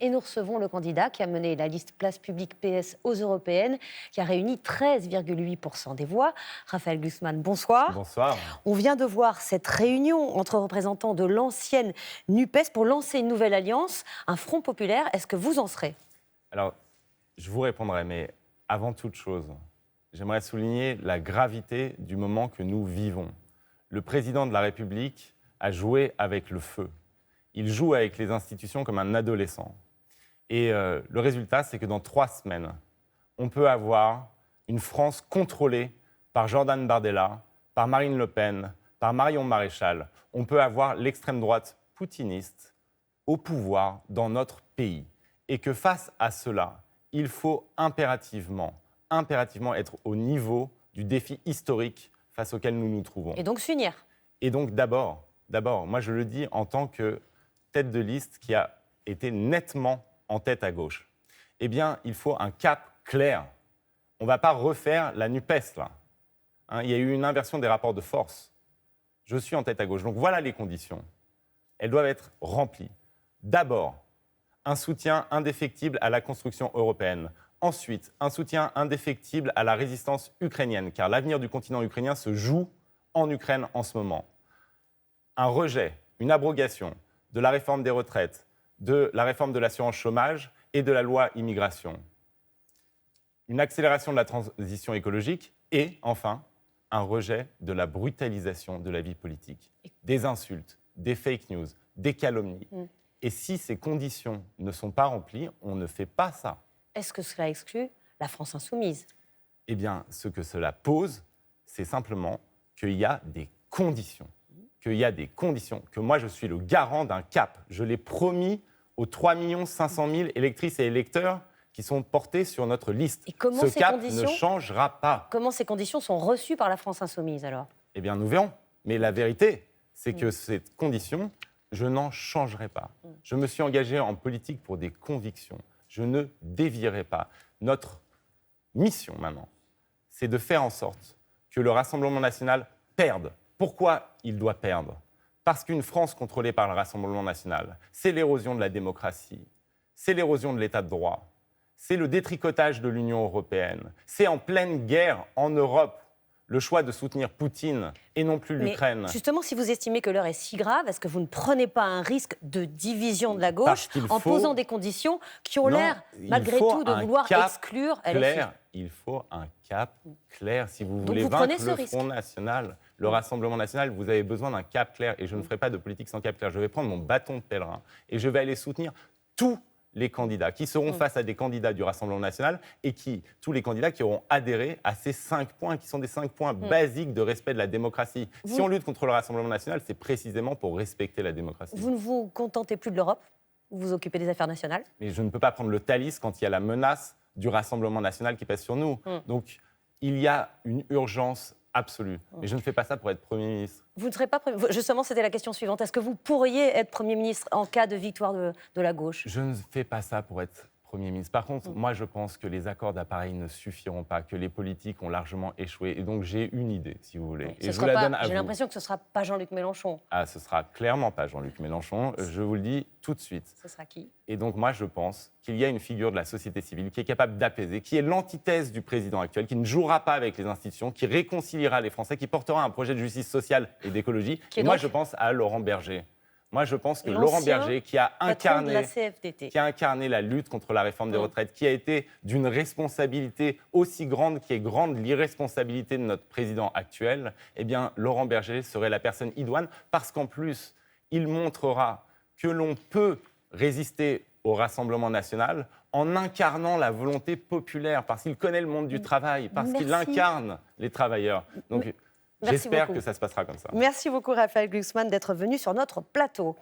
et nous recevons le candidat qui a mené la liste Place Publique PS aux européennes, qui a réuni 13,8% des voix. Raphaël Glucksmann, bonsoir. Bonsoir. On vient de voir cette réunion entre représentants de l'ancienne NUPES pour lancer une nouvelle alliance, un front populaire. Est-ce que vous en serez? Alors, je vous répondrai, mais avant toute chose, j'aimerais souligner la gravité du moment que nous vivons. Le président de la République a joué avec le feu. Il joue avec les institutions comme un adolescent. Et le résultat, c'est que dans 3 semaines, on peut avoir une France contrôlée par Jordan Bardella, par Marine Le Pen, par Marion Maréchal. On peut avoir l'extrême droite poutiniste au pouvoir dans notre pays. Et que face à cela, il faut impérativement être au niveau du défi historique face auquel nous nous trouvons. Et donc s'unir. Et donc d'abord, moi je le dis en tant que tête de liste qui a été nettement en tête à gauche, eh bien il faut un cap clair. On ne va pas refaire la NUPES là. Il y a eu une inversion des rapports de force. Je suis en tête à gauche, donc voilà les conditions. Elles doivent être remplies. D'abord, un soutien indéfectible à la construction européenne. Ensuite, un soutien indéfectible à la résistance ukrainienne, car l'avenir du continent ukrainien se joue en Ukraine en ce moment. Un rejet, une abrogation de la réforme des retraites, de la réforme de l'assurance chômage et de la loi immigration. Une accélération de la transition écologique et, enfin, un rejet de la brutalisation de la vie politique. Des insultes, des fake news, des calomnies. Et si ces conditions ne sont pas remplies, on ne fait pas ça. Est-ce que cela exclut la France insoumise? Eh bien, ce que cela pose, c'est simplement qu'il y a des conditions. Que moi, je suis le garant d'un cap. Je l'ai promis aux 3 500 000 électrices et électeurs qui sont portés sur notre liste. Et comment ce cap ne changera pas. Comment ces conditions sont reçues par la France insoumise, alors? Eh bien, nous verrons. Mais la vérité, c'est que ces conditions, je n'en changerai pas. Je me suis engagé en politique pour des convictions. Je ne dévierai pas. Notre mission, maintenant, c'est de faire en sorte que le Rassemblement national perde. Pourquoi il doit perdre? Parce qu'une France contrôlée par le Rassemblement national, c'est l'érosion de la démocratie, c'est l'érosion de l'état de droit, c'est le détricotage de l'Union européenne, c'est en pleine guerre en Europe le choix de soutenir Poutine et non plus l'Ukraine. Mais justement, si vous estimez que l'heure est si grave, est-ce que vous ne prenez pas un risque de division de la gauche en posant des conditions qui ont l'air, malgré tout, de vouloir exclure LFI? Il faut un cap clair. Si vous voulez vaincre le Front National, le Rassemblement National, vous avez besoin d'un cap clair. Et je ne ferai pas de politique sans cap clair. Je vais prendre mon bâton de pèlerin et je vais aller soutenir tous les candidats qui seront face à des candidats du Rassemblement national et tous les candidats qui auront adhéré à ces 5 points, qui sont des 5 points basiques de respect de la démocratie. Si on lutte contre le Rassemblement national, c'est précisément pour respecter la démocratie. Vous ne vous contentez plus de l'Europe? Vous vous occupez des affaires nationales? Mais je ne peux pas prendre le Thalys quand il y a la menace du Rassemblement national qui pèse sur nous. Donc, il y a une urgence absolue. Mais je ne fais pas ça pour être Premier ministre. Vous ne serez pas Premier ministre. Justement, c'était la question suivante. Est-ce que vous pourriez être Premier ministre en cas de victoire de la gauche? Je ne fais pas ça pour être Premier ministre. Par contre, moi, je pense que les accords d'appareil ne suffiront pas, que les politiques ont largement échoué. Et donc, j'ai une idée, si vous voulez. Et je vous la donne à vous. J'ai l'impression que ce ne sera pas Jean-Luc Mélenchon. Ah, ce sera clairement pas Jean-Luc Mélenchon. Je vous le dis tout de suite. Ce sera qui? Et donc, moi, je pense qu'il y a une figure de la société civile qui est capable d'apaiser, qui est l'antithèse du président actuel, qui ne jouera pas avec les institutions, qui réconciliera les Français, qui portera un projet de justice sociale et d'écologie. Et moi, je pense à Laurent Berger. Moi, je pense que Laurent Berger, qui a incarné la lutte contre la réforme des retraites, qui a été d'une responsabilité aussi grande qu'est grande l'irresponsabilité de notre président actuel, eh bien, Laurent Berger serait la personne idoine, parce qu'en plus, il montrera que l'on peut résister au Rassemblement national en incarnant la volonté populaire, parce qu'il connaît le monde du travail, parce qu'il incarne les travailleurs. Donc, j'espère que ça se passera comme ça. Merci beaucoup, Raphaël Glucksmann, d'être venu sur notre plateau.